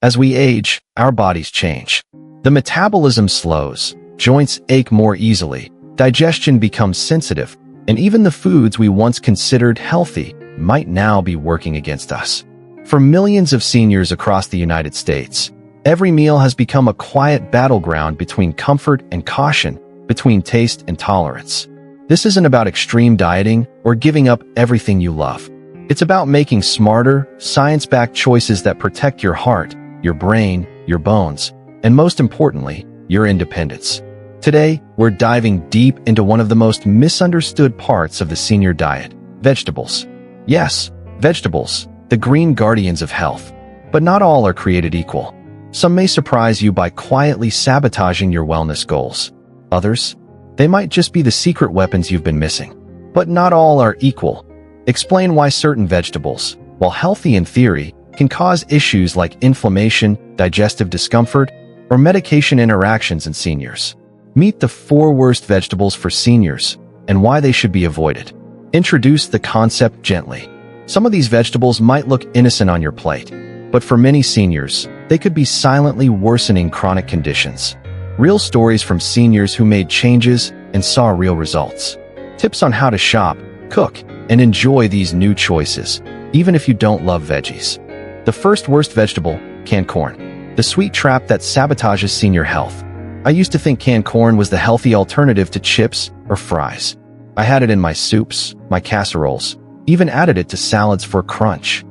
As we age, our bodies change. The metabolism slows, joints ache more easily, digestion becomes sensitive, and even the foods we once considered healthy might now be working against us. For millions of seniors across the United States, every meal has become a quiet battleground between comfort and caution, between taste and tolerance. This isn't about extreme dieting or giving up everything you love. It's about making smarter, science-backed choices that protect your heart, your brain, your bones, and most importantly, your independence. Today, we're diving deep into one of the most misunderstood parts of the senior diet: vegetables. Yes, vegetables, the green guardians of health. But not all are created equal. Some may surprise you by quietly sabotaging your wellness goals. Others, they might just be the secret weapons you've been missing. But not all are equal. Explain why certain vegetables, while healthy in theory, can cause issues like inflammation, digestive discomfort, or medication interactions in seniors. Meet the 4 worst vegetables for seniors and why they should be avoided. Introduce the concept gently. Some of these vegetables might look innocent on your plate, but for many seniors, they could be silently worsening chronic conditions. Real stories from seniors who made changes and saw real results. Tips on how to shop, cook, and enjoy these new choices, even if you don't love veggies. The first worst vegetable, canned corn. The sweet trap that sabotages senior health. I used to think canned corn was the healthy alternative to chips or fries. I had it in my soups, my casseroles, even added it to salads for crunch.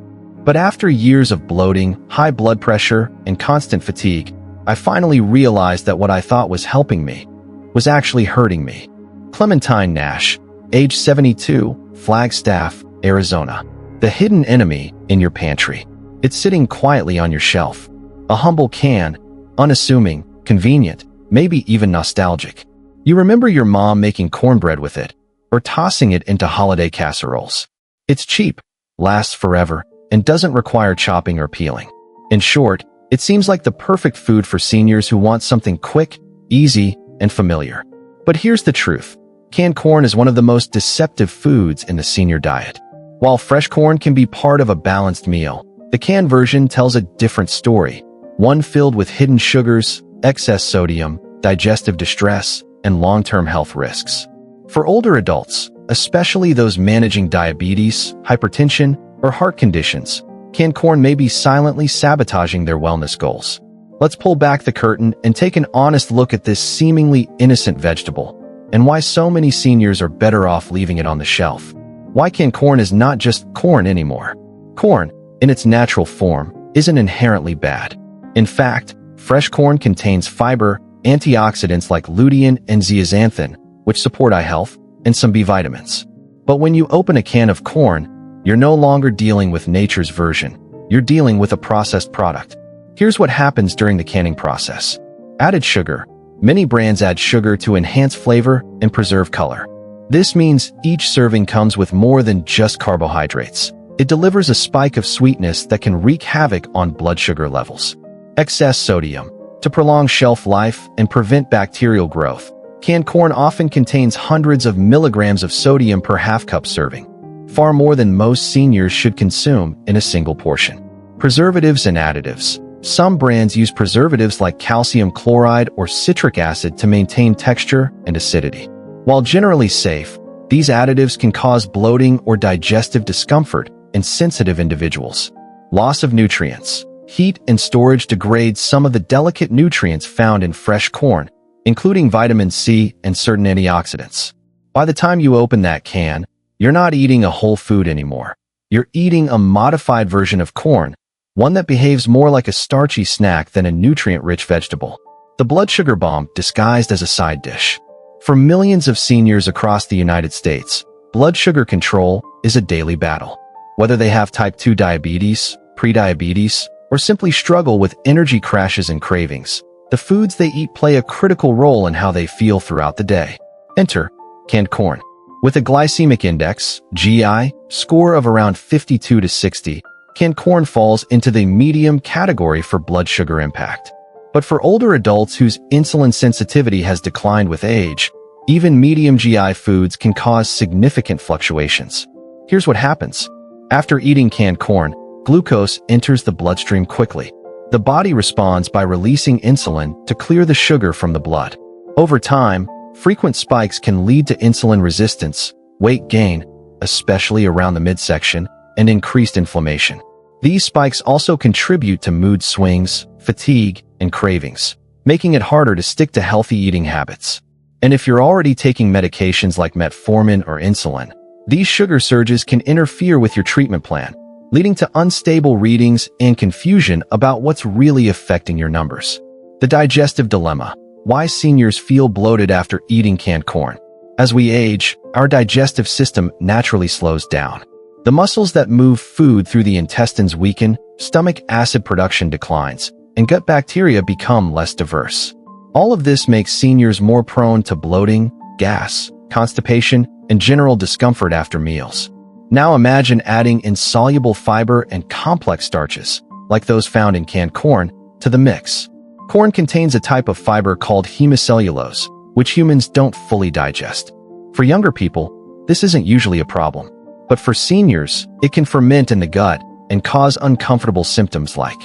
But after years of bloating, high blood pressure, and constant fatigue, I finally realized that what I thought was helping me was actually hurting me. Clementine Nash, age 72, Flagstaff, Arizona. The hidden enemy in your pantry. It's sitting quietly on your shelf. A humble can, unassuming, convenient, maybe even nostalgic. You remember your mom making cornbread with it, or tossing it into holiday casseroles. It's cheap, lasts forever, and doesn't require chopping or peeling. In short, it seems like the perfect food for seniors who want something quick, easy, and familiar. But here's the truth. Canned corn is one of the most deceptive foods in the senior diet. While fresh corn can be part of a balanced meal, the canned version tells a different story, one filled with hidden sugars, excess sodium, digestive distress, and long-term health risks. For older adults, especially those managing diabetes, hypertension, or heart conditions, canned corn may be silently sabotaging their wellness goals. Let's pull back the curtain and take an honest look at this seemingly innocent vegetable, and why so many seniors are better off leaving it on the shelf. Why canned corn is not just corn anymore. Corn, in its natural form, isn't inherently bad. In fact, fresh corn contains fiber, antioxidants like lutein and zeaxanthin, which support eye health, and some B vitamins. But when you open a can of corn, you're no longer dealing with nature's version. You're dealing with a processed product. Here's what happens during the canning process. Added sugar. Many brands add sugar to enhance flavor and preserve color. This means each serving comes with more than just carbohydrates. It delivers a spike of sweetness that can wreak havoc on blood sugar levels. Excess sodium. To prolong shelf life and prevent bacterial growth, canned corn often contains hundreds of milligrams of sodium per half-cup serving, far more than most seniors should consume in a single portion. Preservatives and additives. Some brands use preservatives like calcium chloride or citric acid to maintain texture and acidity. While generally safe, these additives can cause bloating or digestive discomfort in sensitive individuals. Loss of nutrients. Heat and storage degrades some of the delicate nutrients found in fresh corn, including vitamin C and certain antioxidants. By the time you open that can, you're not eating a whole food anymore. You're eating a modified version of corn, one that behaves more like a starchy snack than a nutrient-rich vegetable. The blood sugar bomb disguised as a side dish. For millions of seniors across the United States, blood sugar control is a daily battle. Whether they have type 2 diabetes, prediabetes, or simply struggle with energy crashes and cravings, the foods they eat play a critical role in how they feel throughout the day. Enter canned corn. With a glycemic index, GI, score of around 52 to 60, canned corn falls into the medium category for blood sugar impact. But for older adults whose insulin sensitivity has declined with age, even medium GI foods can cause significant fluctuations. Here's what happens. After eating canned corn, glucose enters the bloodstream quickly. The body responds by releasing insulin to clear the sugar from the blood. Over time, frequent spikes can lead to insulin resistance, weight gain, especially around the midsection, and increased inflammation. These spikes also contribute to mood swings, fatigue, and cravings, making it harder to stick to healthy eating habits. And if you're already taking medications like metformin or insulin, these sugar surges can interfere with your treatment plan, leading to unstable readings and confusion about what's really affecting your numbers. The digestive dilemma: why seniors feel bloated after eating canned corn. As we age, our digestive system naturally slows down. The muscles that move food through the intestines weaken, stomach acid production declines, and gut bacteria become less diverse. All of this makes seniors more prone to bloating, gas, constipation, and general discomfort after meals. Now imagine adding insoluble fiber and complex starches, like those found in canned corn, to the mix. Corn contains a type of fiber called hemicellulose, which humans don't fully digest. For younger people, this isn't usually a problem. But for seniors, it can ferment in the gut and cause uncomfortable symptoms like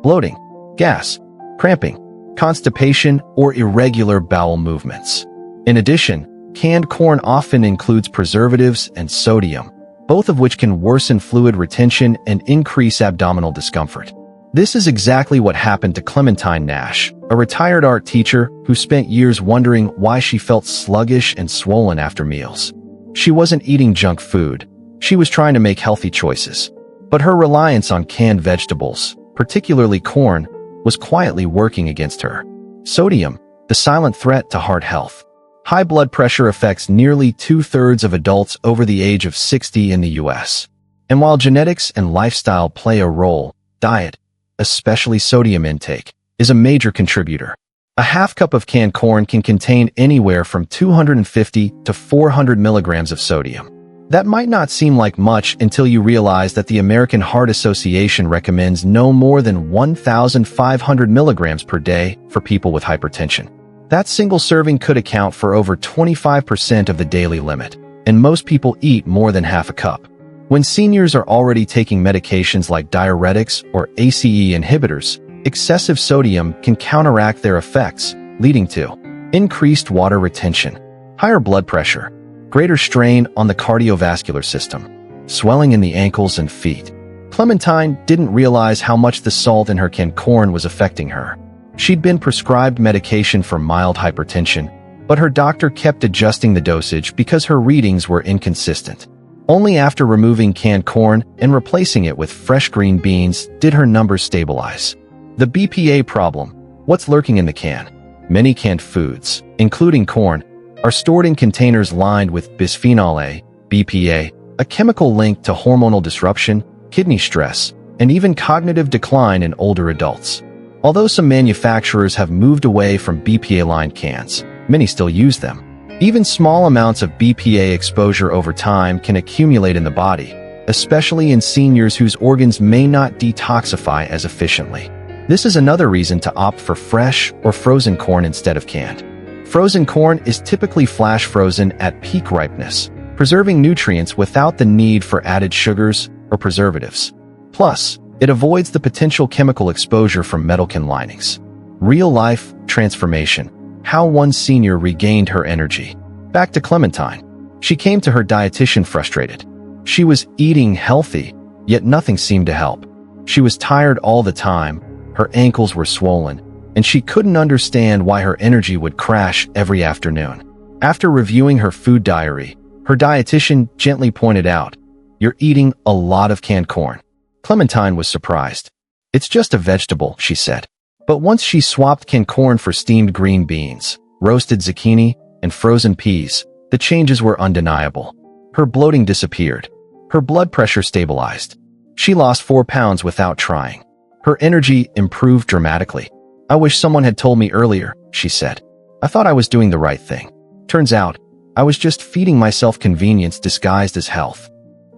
bloating, gas, cramping, constipation, or irregular bowel movements. In addition, canned corn often includes preservatives and sodium, both of which can worsen fluid retention and increase abdominal discomfort. This is exactly what happened to Clementine Nash, a retired art teacher who spent years wondering why she felt sluggish and swollen after meals. She wasn't eating junk food. She was trying to make healthy choices. But her reliance on canned vegetables, particularly corn, was quietly working against her. Sodium, the silent threat to heart health. High blood pressure affects nearly 2/3 of adults over the age of 60 in the US. And while genetics and lifestyle play a role, diet, especially sodium intake, is a major contributor. A half cup of canned corn can contain anywhere from 250 to 400 milligrams of sodium. That might not seem like much until you realize that the American Heart Association recommends no more than 1,500 milligrams per day for people with hypertension. That single serving could account for over 25% of the daily limit, and most people eat more than half a cup. When seniors are already taking medications like diuretics or ACE inhibitors, excessive sodium can counteract their effects, leading to increased water retention, higher blood pressure, greater strain on the cardiovascular system, swelling in the ankles and feet. Clementine didn't realize how much the salt in her canned corn was affecting her. She'd been prescribed medication for mild hypertension, but her doctor kept adjusting the dosage because her readings were inconsistent. Only after removing canned corn and replacing it with fresh green beans did her numbers stabilize. The BPA problem: what's lurking in the can? Many canned foods, including corn, are stored in containers lined with bisphenol A, BPA, a chemical linked to hormonal disruption, kidney stress, and even cognitive decline in older adults. Although some manufacturers have moved away from BPA-lined cans, many still use them. Even small amounts of BPA exposure over time can accumulate in the body, especially in seniors whose organs may not detoxify as efficiently. This is another reason to opt for fresh or frozen corn instead of canned. Frozen corn is typically flash frozen at peak ripeness, preserving nutrients without the need for added sugars or preservatives. Plus, it avoids the potential chemical exposure from metal can linings. Real-life transformation: how one senior regained her energy. Back to Clementine. She came to her dietitian frustrated. She was eating healthy, yet nothing seemed to help. She was tired all the time, her ankles were swollen, and she couldn't understand why her energy would crash every afternoon. After reviewing her food diary, her dietitian gently pointed out, "You're eating a lot of canned corn." Clementine was surprised. "It's just a vegetable," she said. But once she swapped canned corn for steamed green beans, roasted zucchini, and frozen peas, the changes were undeniable. Her bloating disappeared. Her blood pressure stabilized. She lost 4 pounds without trying. Her energy improved dramatically. "I wish someone had told me earlier," she said. "I thought I was doing the right thing. Turns out, I was just feeding myself convenience disguised as health."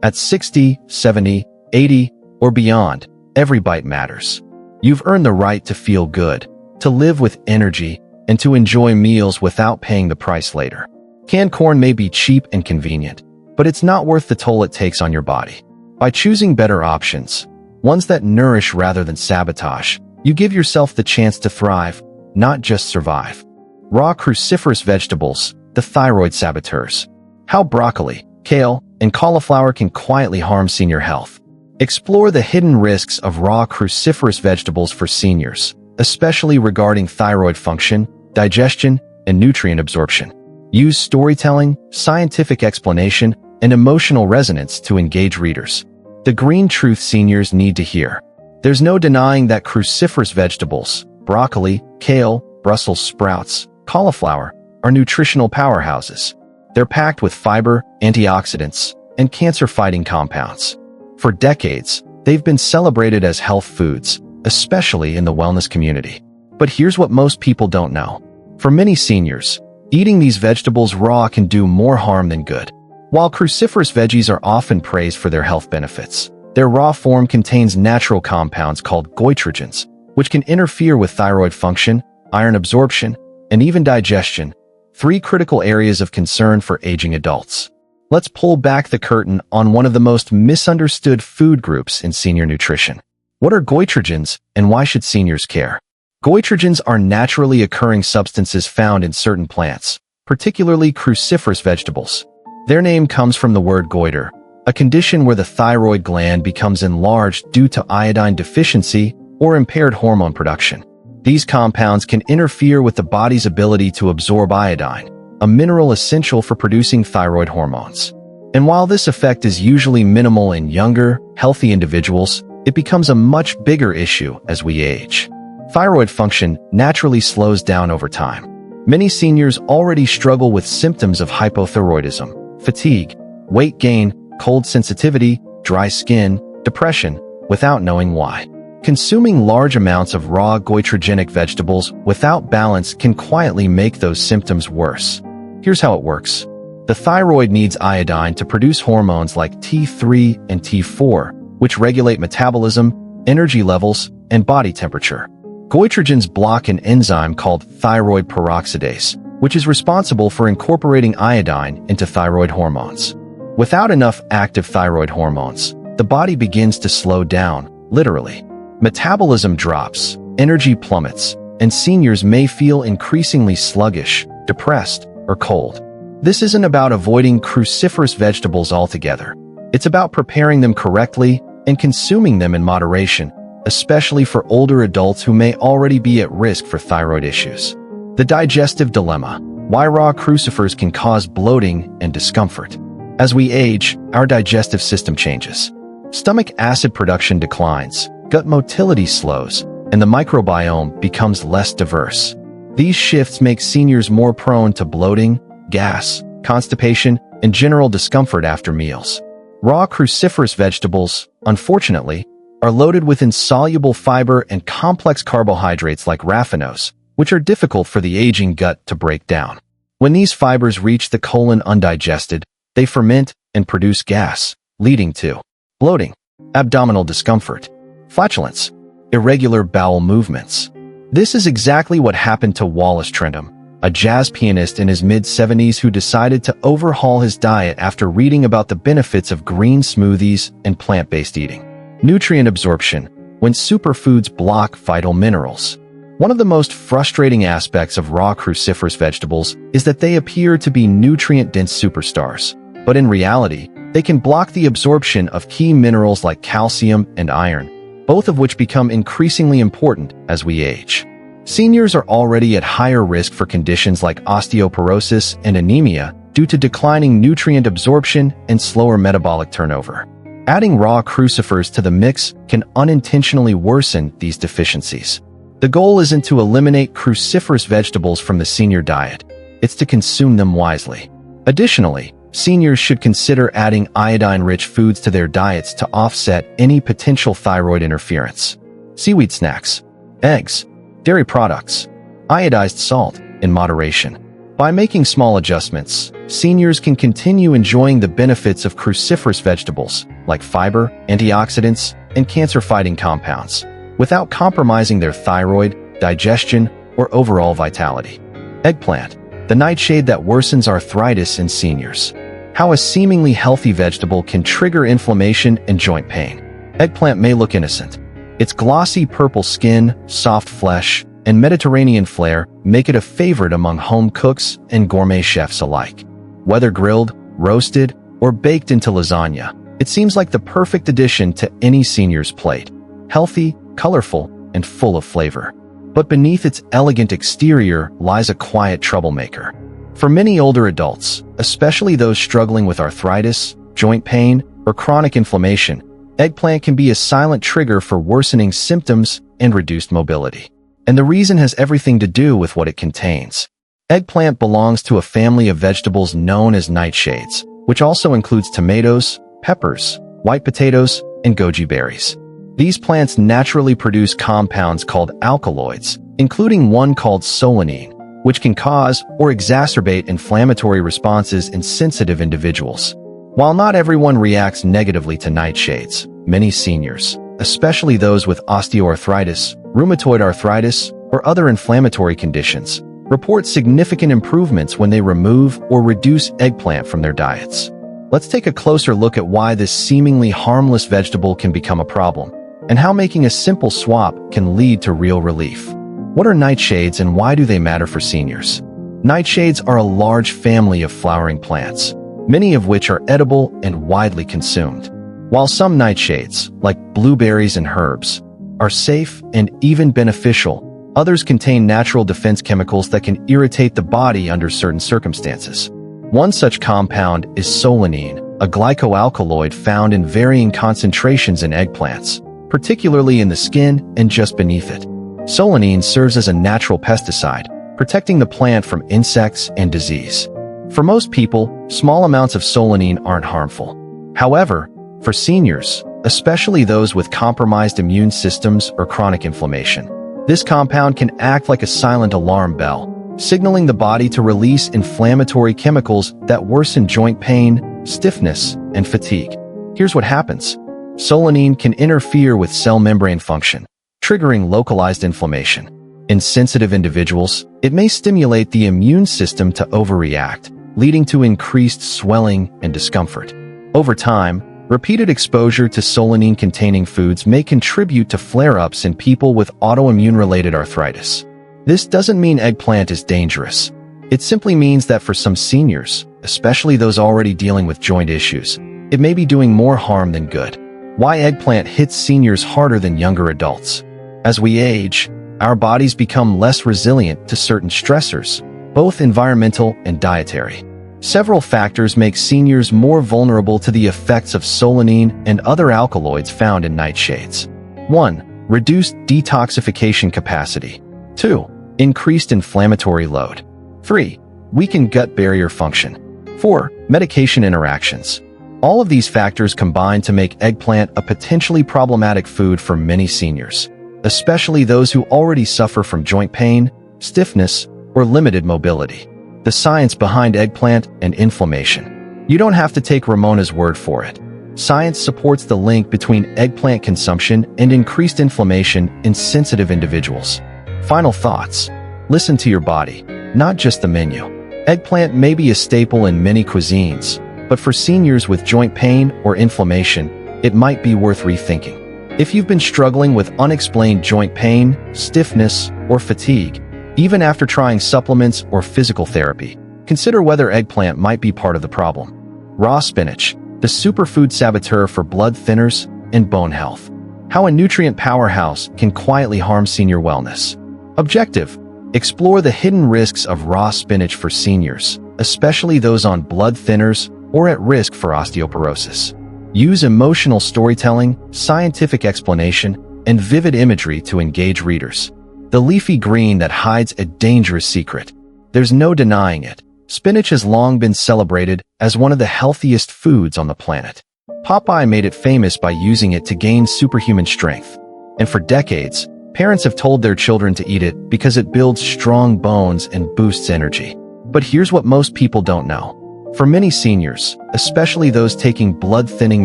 At 60, 70, 80, or beyond, every bite matters. You've earned the right to feel good, to live with energy, and to enjoy meals without paying the price later. Canned corn may be cheap and convenient, but it's not worth the toll it takes on your body. By choosing better options, ones that nourish rather than sabotage, You give yourself the chance to thrive, not just survive. Raw cruciferous vegetables, the thyroid saboteurs. How broccoli, kale, and cauliflower can quietly harm senior health. Explore the hidden risks of raw cruciferous vegetables for seniors, especially regarding thyroid function, digestion, and nutrient absorption. Use storytelling, scientific explanation, and emotional resonance to engage readers. The green truth seniors need to hear. There's no denying that cruciferous vegetables, broccoli, kale, Brussels sprouts, cauliflower, are nutritional powerhouses. They're packed with fiber, antioxidants, and cancer-fighting compounds. For decades, they've been celebrated as health foods, especially in the wellness community. But here's what most people don't know. For many seniors, eating these vegetables raw can do more harm than good. While cruciferous veggies are often praised for their health benefits, their raw form contains natural compounds called goitrogens, which can interfere with thyroid function, iron absorption, and even digestion, 3 critical areas of concern for aging adults. Let's pull back the curtain on one of the most misunderstood food groups in senior nutrition. What are goitrogens, and why should seniors care? Goitrogens are naturally occurring substances found in certain plants, particularly cruciferous vegetables. Their name comes from the word goiter, a condition where the thyroid gland becomes enlarged due to iodine deficiency or impaired hormone production. These compounds can interfere with the body's ability to absorb iodine, a mineral essential for producing thyroid hormones. And while this effect is usually minimal in younger, healthy individuals, it becomes a much bigger issue as we age. Thyroid function naturally slows down over time. Many seniors already struggle with symptoms of hypothyroidism, fatigue, weight gain, cold sensitivity, dry skin, depression, without knowing why. Consuming large amounts of raw goitrogenic vegetables without balance can quietly make those symptoms worse. Here's how it works. The thyroid needs iodine to produce hormones like T3 and T4, which regulate metabolism, energy levels, and body temperature. Goitrogens block an enzyme called thyroid peroxidase, which is responsible for incorporating iodine into thyroid hormones. Without enough active thyroid hormones, the body begins to slow down, literally. Metabolism drops, energy plummets, and seniors may feel increasingly sluggish, depressed, or cold. This isn't about avoiding cruciferous vegetables altogether. It's about preparing them correctly and consuming them in moderation, especially for older adults who may already be at risk for thyroid issues. The digestive dilemma: why raw crucifers can cause bloating and discomfort. As we age, our digestive system changes. Stomach acid production declines, gut motility slows, and the microbiome becomes less diverse. These shifts make seniors more prone to bloating, gas, constipation, and general discomfort after meals. Raw cruciferous vegetables, unfortunately, are loaded with insoluble fiber and complex carbohydrates like raffinose, which are difficult for the aging gut to break down. When these fibers reach the colon undigested, they ferment and produce gas, leading to bloating, abdominal discomfort, flatulence, irregular bowel movements. This is exactly what happened to Wallace Trentham, a jazz pianist in his mid-70s who decided to overhaul his diet after reading about the benefits of green smoothies and plant-based eating. Nutrient absorption: when superfoods block vital minerals. One of the most frustrating aspects of raw cruciferous vegetables is that they appear to be nutrient-dense superstars, but in reality, they can block the absorption of key minerals like calcium and iron, both of which become increasingly important as we age. Seniors are already at higher risk for conditions like osteoporosis and anemia due to declining nutrient absorption and slower metabolic turnover. Adding raw crucifers to the mix can unintentionally worsen these deficiencies. The goal isn't to eliminate cruciferous vegetables from the senior diet, it's to consume them wisely. Additionally, seniors should consider adding iodine-rich foods to their diets to offset any potential thyroid interference. Seaweed snacks, eggs, dairy products, iodized salt, in moderation. By making small adjustments, seniors can continue enjoying the benefits of cruciferous vegetables, like fiber, antioxidants, and cancer-fighting compounds, without compromising their thyroid, digestion, or overall vitality. Eggplant, the nightshade that worsens arthritis in seniors. How a seemingly healthy vegetable can trigger inflammation and joint pain. Eggplant may look innocent. Its glossy purple skin, soft flesh, and Mediterranean flair make it a favorite among home cooks and gourmet chefs alike. Whether grilled, roasted, or baked into lasagna, it seems like the perfect addition to any senior's plate. Healthy, colorful, and full of flavor. But beneath its elegant exterior lies a quiet troublemaker. For many older adults, especially those struggling with arthritis, joint pain, or chronic inflammation, eggplant can be a silent trigger for worsening symptoms and reduced mobility. And the reason has everything to do with what it contains. Eggplant belongs to a family of vegetables known as nightshades, which also includes tomatoes, peppers, white potatoes, and goji berries. These plants naturally produce compounds called alkaloids, including one called solanine, which can cause or exacerbate inflammatory responses in sensitive individuals. While not everyone reacts negatively to nightshades, many seniors, especially those with osteoarthritis, rheumatoid arthritis, or other inflammatory conditions, report significant improvements when they remove or reduce eggplant from their diets. Let's take a closer look at why this seemingly harmless vegetable can become a problem, and how making a simple swap can lead to real relief. What are nightshades and why do they matter for seniors? Nightshades are a large family of flowering plants, many of which are edible and widely consumed. While some nightshades, like blueberries and herbs, are safe and even beneficial, others contain natural defense chemicals that can irritate the body under certain circumstances. One such compound is solanine, a glycoalkaloid found in varying concentrations in eggplants, particularly in the skin and just beneath it. Solanine serves as a natural pesticide, protecting the plant from insects and disease. For most people, small amounts of solanine aren't harmful. However, for seniors, especially those with compromised immune systems or chronic inflammation, this compound can act like a silent alarm bell, signaling the body to release inflammatory chemicals that worsen joint pain, stiffness, and fatigue. Here's what happens. Solanine can interfere with cell membrane function, triggering localized inflammation. In sensitive individuals, it may stimulate the immune system to overreact, leading to increased swelling and discomfort. Over time, repeated exposure to solanine-containing foods may contribute to flare-ups in people with autoimmune-related arthritis. This doesn't mean eggplant is dangerous. It simply means that for some seniors, especially those already dealing with joint issues, it may be doing more harm than good. Why eggplant hits seniors harder than younger adults? As we age, our bodies become less resilient to certain stressors, both environmental and dietary. Several factors make seniors more vulnerable to the effects of solanine and other alkaloids found in nightshades. 1. Reduced detoxification capacity. 2. Increased inflammatory load. 3. Weakened gut barrier function. 4. Medication interactions. All of these factors combine to make eggplant a potentially problematic food for many seniors, especially those who already suffer from joint pain, stiffness, or limited mobility. The science behind eggplant and inflammation. You don't have to take Ramona's word for it. Science supports the link between eggplant consumption and increased inflammation in sensitive individuals. Final thoughts. Listen to your body, not just the menu. Eggplant may be a staple in many cuisines, but for seniors with joint pain or inflammation, it might be worth rethinking. If you've been struggling with unexplained joint pain, stiffness, or fatigue, even after trying supplements or physical therapy, consider whether eggplant might be part of the problem. Raw spinach, the superfood saboteur for blood thinners and bone health. How a nutrient powerhouse can quietly harm senior wellness. Objective: explore the hidden risks of raw spinach for seniors, especially those on blood thinners or at risk for osteoporosis. Use emotional storytelling, scientific explanation, and vivid imagery to engage readers. The leafy green that hides a dangerous secret. There's no denying it. Spinach has long been celebrated as one of the healthiest foods on the planet. Popeye made it famous by using it to gain superhuman strength. And for decades, parents have told their children to eat it because it builds strong bones and boosts energy. But here's what most people don't know. For many seniors, especially those taking blood-thinning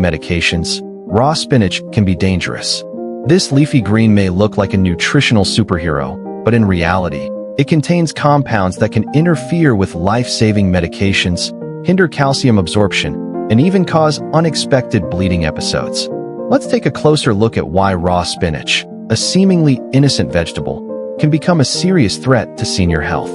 medications, raw spinach can be dangerous. This leafy green may look like a nutritional superhero, but in reality, it contains compounds that can interfere with life-saving medications, hinder calcium absorption, and even cause unexpected bleeding episodes. Let's take a closer look at why raw spinach, a seemingly innocent vegetable, can become a serious threat to senior health.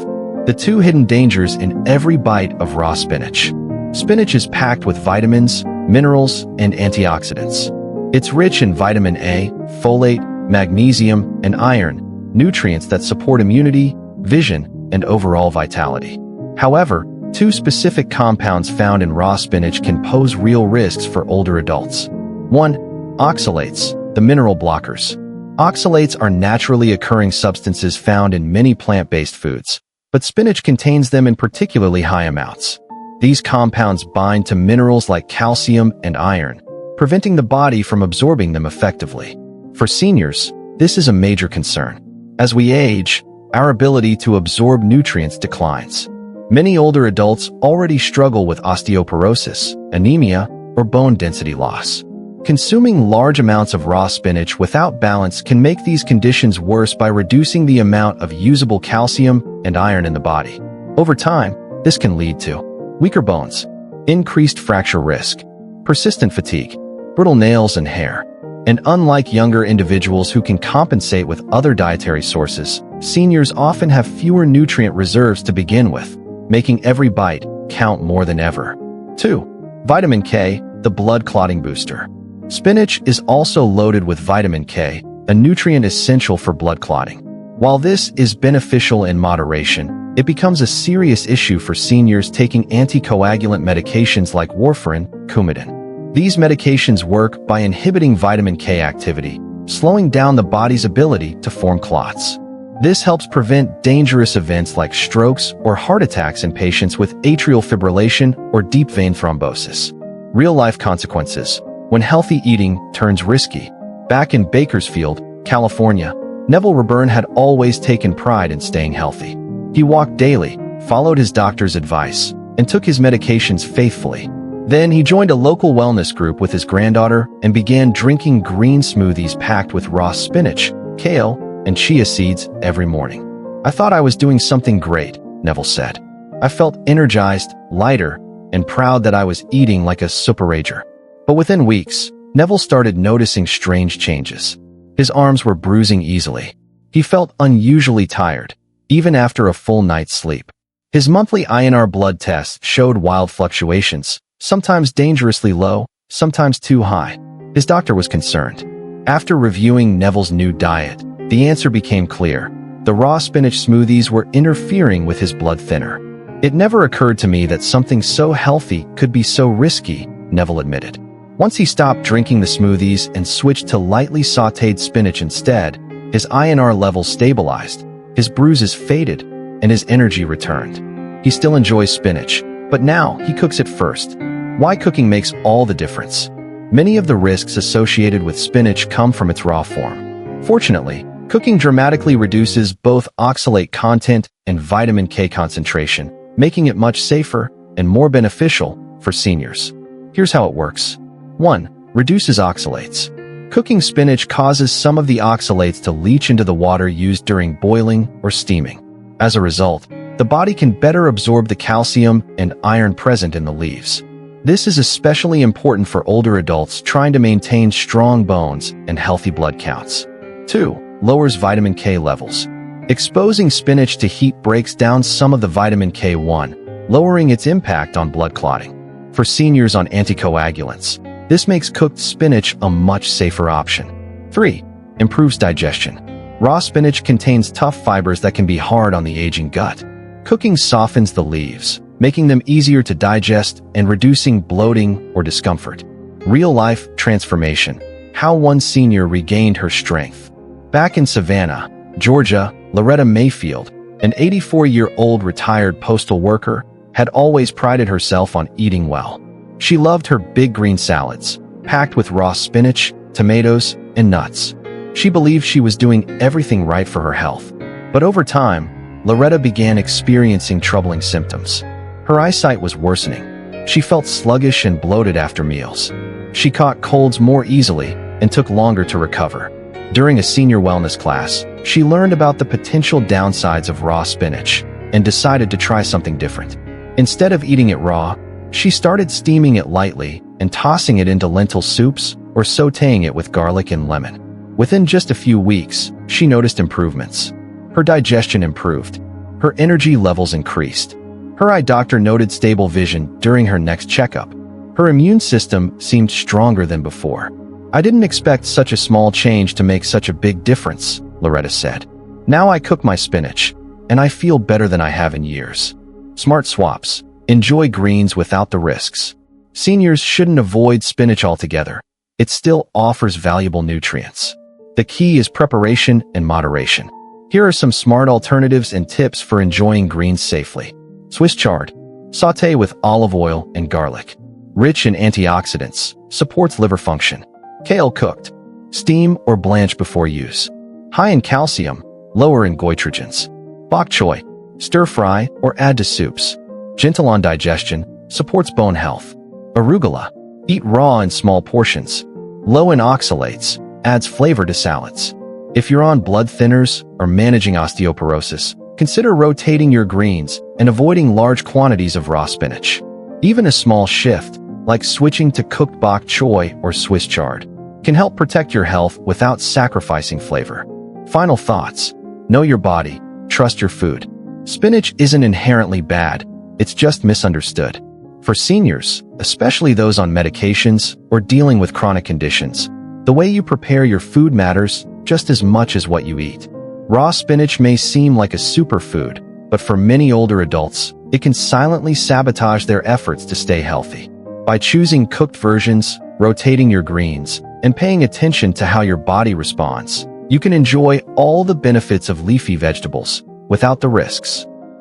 The two hidden dangers in every bite of raw spinach. Spinach is packed with vitamins, minerals, and antioxidants. It's rich in vitamin A, folate, magnesium, and iron, nutrients that support immunity, vision, and overall vitality. However, two specific compounds found in raw spinach can pose real risks for older adults. 1. Oxalates, the mineral blockers. Oxalates are naturally occurring substances found in many plant-based foods, but spinach contains them in particularly high amounts. These compounds bind to minerals like calcium and iron, preventing the body from absorbing them effectively. For seniors, this is a major concern. As we age, our ability to absorb nutrients declines. Many older adults already struggle with osteoporosis, anemia, or bone density loss. Consuming large amounts of raw spinach without balance can make these conditions worse by reducing the amount of usable calcium and iron in the body. Over time, this can lead to weaker bones, increased fracture risk, persistent fatigue, brittle nails and hair. And unlike younger individuals who can compensate with other dietary sources, seniors often have fewer nutrient reserves to begin with, making every bite count more than ever. 2. Vitamin K, the blood clotting booster. Spinach is also loaded with vitamin K, a nutrient essential for blood clotting. While this is beneficial in moderation, it becomes a serious issue for seniors taking anticoagulant medications like warfarin, Coumadin. These medications work by inhibiting vitamin K activity, slowing down the body's ability to form clots. This helps prevent dangerous events like strokes or heart attacks in patients with atrial fibrillation or deep vein thrombosis. Real-life consequences. When healthy eating turns risky. Back in Bakersfield, California, Neville Reburn had always taken pride in staying healthy. He walked daily, followed his doctor's advice, and took his medications faithfully. Then he joined a local wellness group with his granddaughter and began drinking green smoothies packed with raw spinach, kale, and chia seeds every morning. "I thought I was doing something great," Neville said. "I felt energized, lighter, and proud that I was eating like a superager." But within weeks, Neville started noticing strange changes. His arms were bruising easily. He felt unusually tired, even after a full night's sleep. His monthly INR blood test showed wild fluctuations, sometimes dangerously low, sometimes too high. His doctor was concerned. After reviewing Neville's new diet, the answer became clear. The raw spinach smoothies were interfering with his blood thinner. "It never occurred to me that something so healthy could be so risky," Neville admitted. Once he stopped drinking the smoothies and switched to lightly sautéed spinach instead, his INR levels stabilized, his bruises faded, and his energy returned. He still enjoys spinach, but now he cooks it first. Why cooking makes all the difference. Many of the risks associated with spinach come from its raw form. Fortunately, cooking dramatically reduces both oxalate content and vitamin K concentration, making it much safer and more beneficial for seniors. Here's how it works. 1. Reduces oxalates. Cooking spinach causes some of the oxalates to leach into the water used during boiling or steaming. As a result, the body can better absorb the calcium and iron present in the leaves. This is especially important for older adults trying to maintain strong bones and healthy blood counts. 2. Lowers vitamin K levels. Exposing spinach to heat breaks down some of the vitamin K1, lowering its impact on blood clotting. For seniors on anticoagulants, this makes cooked spinach a much safer option. 3. Improves digestion. Raw spinach contains tough fibers that can be hard on the aging gut. Cooking softens the leaves, making them easier to digest and reducing bloating or discomfort. Real-life transformation. How one senior regained her strength. Back in Savannah, Georgia, Loretta Mayfield, an 84-year-old retired postal worker, had always prided herself on eating well. She loved her big green salads, packed with raw spinach, tomatoes, and nuts. She believed she was doing everything right for her health. But over time, Loretta began experiencing troubling symptoms. Her eyesight was worsening. She felt sluggish and bloated after meals. She caught colds more easily and took longer to recover. During a senior wellness class, she learned about the potential downsides of raw spinach and decided to try something different. Instead of eating it raw, she started steaming it lightly and tossing it into lentil soups or sautéing it with garlic and lemon. Within just a few weeks, she noticed improvements. Her digestion improved. Her energy levels increased. Her eye doctor noted stable vision during her next checkup. Her immune system seemed stronger than before. "I didn't expect such a small change to make such a big difference," Loretta said. "Now I cook my spinach, and I feel better than I have in years." Smart swaps. Enjoy greens without the risks. Seniors shouldn't avoid spinach altogether. It still offers valuable nutrients. The key is preparation and moderation. Here are some smart alternatives and tips for enjoying greens safely. Swiss chard. Sauté with olive oil and garlic. Rich in antioxidants, supports liver function. Kale cooked. Steam or blanch before use. High in calcium, lower in goitrogens. Bok choy. Stir fry or add to soups. Gentle on digestion, supports bone health. Arugula. Eat raw in small portions. Low in oxalates, adds flavor to salads. If you're on blood thinners or managing osteoporosis, consider rotating your greens and avoiding large quantities of raw spinach. Even a small shift, like switching to cooked bok choy or Swiss chard, can help protect your health without sacrificing flavor. Final thoughts. Know your body. Trust your food. Spinach isn't inherently bad. It's just misunderstood. For seniors, especially those on medications or dealing with chronic conditions, the way you prepare your food matters just as much as what you eat. Raw spinach may seem like a superfood, but for many older adults, it can silently sabotage their efforts to stay healthy. By choosing cooked versions, rotating your greens, and paying attention to how your body responds, you can enjoy all the benefits of leafy vegetables without the risks.